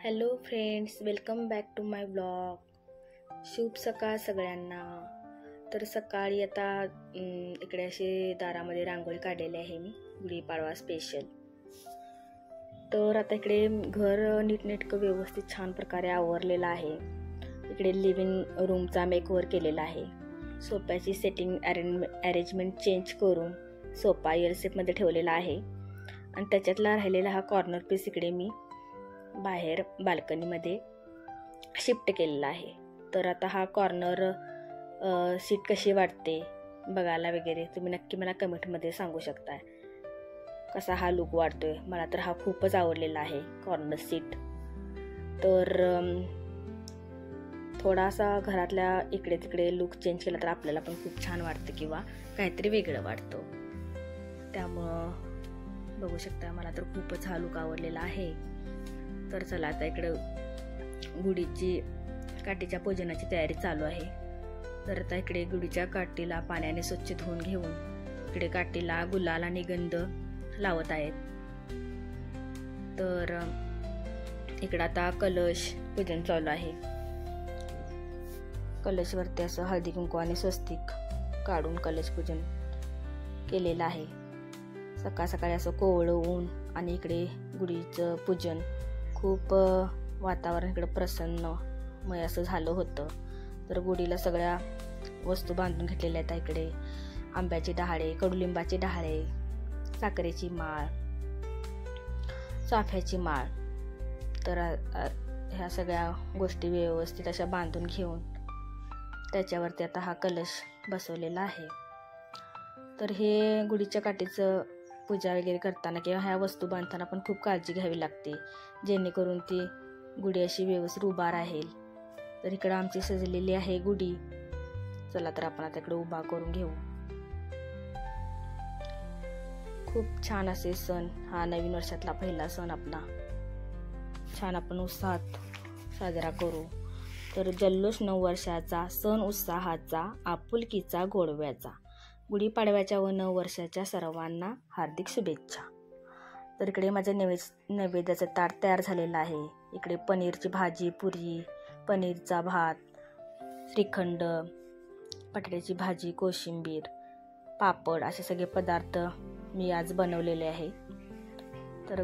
Hello friends, welcome back to my blog. शुभ सकाळ सगळ्यांना. तर सकाळी आता इकडे अशी दारामध्ये रांगोळी काढलेली आहे मी, गुढीपाडवा स्पेशल. तर आता इकडे घर नीटनेटकं व्यवस्थित छान प्रकारे आवरलेलं आहे. इकडे लिव्हिंग रूमचा मेकओव्हर केलेला आहे. सोफ्याची सेटिंग अरेंजमेंट चेंज करून सोफा एल शेपमध्ये ठेवलेला आहे आणि त्याच्यातला राहिलेला हा कॉर्नर पीस इकडे मी बाहेर बाल्कनीमध्ये शिफ्ट केलेला आहे. तर आता हा कॉर्नर सीट कशी वाटते बघायला वगैरे तुम्ही नक्की मला कमेंटमध्ये सांगू शकता कसा हा लुक वाटतोय. मला तर हा खूपच आवडलेला आहे कॉर्नर सीट. तर थोडासा घरातल्या इकडे तिकडे लुक चेंज केला तर आपल्याला पण खूप छान वाटतं किंवा काहीतरी वेगळं वाटतं. त्यामुळं बघू शकता मला तर खूपच हा लुक आवडलेला आहे. तर चला आता इकडं गुढीची काठीच्या पूजनाची तयारी चालू आहे. तर आता इकडे गुढीच्या काठीला पाण्याने स्वच्छ धुवून घेऊन इकडे काठीला गुलाल आणि गंध लावत आहेत. तर इकडं आता कलश पूजन चालू आहे. कलशवरती असं हळदी कुंकू आणि स्वस्तिक काढून कलश पूजन केलेलं आहे. सकाळ सकाळी असं कोवळं ऊन आणि इकडे गुढीचं पूजन खूप वातावरण इकडं प्रसन्नमय असं झालं होतं. तर गुढीला सगळ्या वस्तू बांधून घेतलेल्या आहेत. इकडे आंब्याची डहाळे, कडुलिंबाची डहाळे, साखरेची माळ, चाफ्याची माळ. तर ह्या सगळ्या गोष्टी व्यवस्थित अशा बांधून घेऊन त्याच्यावरती आता हा कलश बसवलेला आहे. तर हे गुढीच्या काठीचं पूजा वगैरे करताना किंवा ह्या वस्तू बांधताना पण खूप काळजी घ्यावी लागते जेणेकरून ती गुढी अशी व्यवस्थित उभा राहील. तर इकडं आमची सजलेली आहे गुढी. चला तर आपण आता इकडे उभा करून घेऊ. खूप छान असे सण, हा नवीन वर्षातला पहिला सण आपला छान आपण उत्साहात साजरा करू. तर जल्लोष नववर्षाचा, सण उत्साहाचा, आपुलकीचा, गोडव्याचा. गुढीपाडव्याच्या व नववर्षाच्या सर्वांना हार्दिक शुभेच्छा. तर इकडे माझं नैवेद्याचं ताट तयार झालेलं आहे. इकडे पनीरची भाजी, पुरी, पनीरचा भात, श्रीखंड, बटाट्याची भाजी, कोशिंबीर, पापड असे सगळे पदार्थ मी आज बनवलेले आहे. तर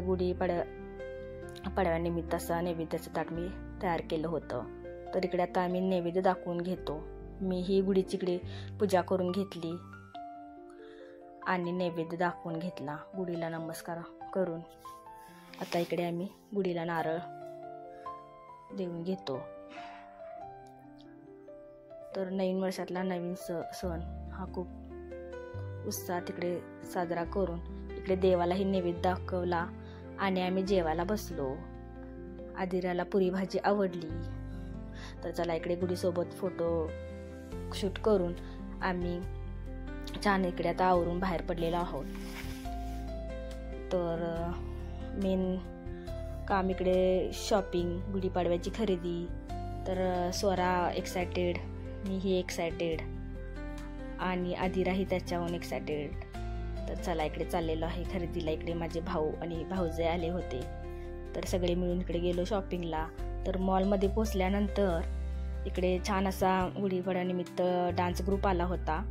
पाडव्यानिमित्त असं नैवेद्याचं ताट मी तयार केलं होतं. तर इकडे आता आम्ही नैवेद्य दाखवून घेतो. मी ही गुढीची इकडे पूजा करून घेतली आणि नैवेद्य दाखवून घेतला. गुढीला नमस्कार करून आता इकडे आम्ही गुढीला नारळ देऊन घेतो. तर नवीन वर्षातला नवीन सण हा खूप उत्साहात इकडे साजरा करून इकडे देवालाही नैवेद्य दाखवला आणि आम्ही जेवायला बसलो. आदिराला पुरी भाजी आवडली. तर चला इकडे गुढीसोबत फोटो शूट करून आम्ही छान इकडे आता आवरून बाहेर पडलेलो आहोत. तर मेन काम इकडे शॉपिंग, गुढीपाडव्याची खरेदी. तर स्वरा एक्सायटेड, मीही एक्सायटेड आणि आदिराही त्याच्याहून एक्सायटेड. तर चला इकडे चाललेलो आहे खरेदीला. इकडे माझे भाऊ आणि भाऊजे आले होते. तर सगळे मिळून इकडे गेलो शॉपिंगला. तर मॉलमध्ये पोचल्यानंतर इकडे छान असा गुढीपाडव्यानिमित्त डान्स ग्रुप आला होता.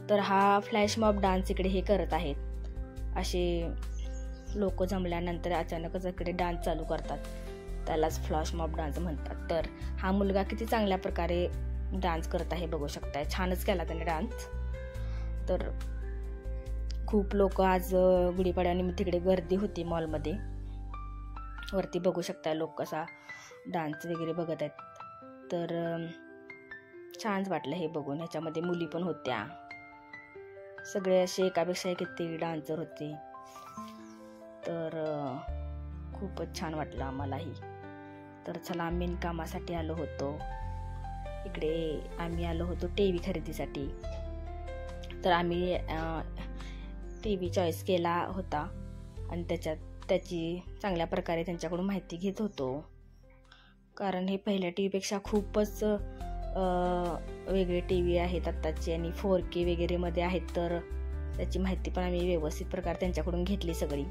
तर हा फ्लॅश मॉब डान्स इकडे हे करत आहेत. असे लोक जमल्यानंतर अचानकच इकडे डान्स चालू करतात, त्यालाच फ्लॅश मॉब डान्स म्हणतात. तर हा मुलगा किती चांगल्या प्रकारे डान्स करत आहे बघू शकताय. छानच केला त्याने डान्स. तर खूप लोक आज गुढीपाडव्यानिमित्त तिकडे गर्दी होती मॉलमध्ये. वरती बघू शकताय लोक कसा डान्स वगैरे बघत आहेत. तर छानच वाटलं हे बघून. ह्याच्यामध्ये मुली पण होत्या. सगळे असे एकापेक्षा एक किती डान्सर होते. तर खूपच छान वाटलं आम्हालाही. तर चला आम्ही कामासाठी आलो होतो. इकडे आम्ही आलो होतो टी व्ही खरेदीसाठी. तर आम्ही टी व्ही चॉईस केला होता आणि त्याची चांगल्या प्रकारे त्यांच्याकडून माहिती घेत होतो. कारण हे पहिल्या टी व्हीपेक्षा खूपच वेगळे टी व्ही आहेत आत्ताचे आणि 4K वगैरे मध्ये आहेत. तर त्याची माहिती पण आम्ही व्यवस्थित प्रकारे त्यांच्याकडून घेतली सगळी.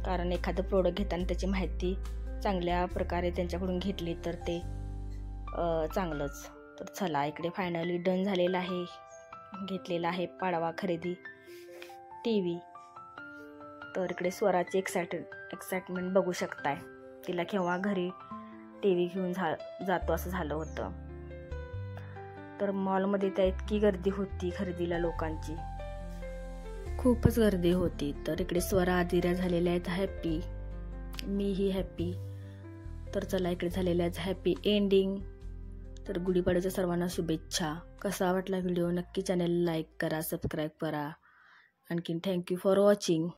कारण एखादं प्रोडक्ट घेताना त्याची माहिती चांगल्या प्रकारे त्यांच्याकडून घेतली तर ते चांगलंच. तर चला, इकडे फायनली डन झालेलं आहे. घेतलेला आहे पाडवा खरेदी TV. तर इकडे स्वराची एक्साइटमेंट बघू शकताय. तिला केव्हा घरी TV घेऊन जातो असं झालं होतं. तर मॉलमध्ये त्या इतकी गर्दी होती खरेदीला लोकांची, खूपच गर्दी होती. तर इकडे स्वरा आदिरा झालेल्या आहेत हॅपी, मीही हॅपी. तर चला, इकडे झालेल्या आहेत हॅपी एंडिंग. तर गुढीपाडव्याच्या सर्वांना शुभेच्छा. कसा वाटला व्हिडिओ नक्की चॅनल लाईक करा, सबस्क्राईब करा. आणखीन थँक्यू फॉर वॉचिंग.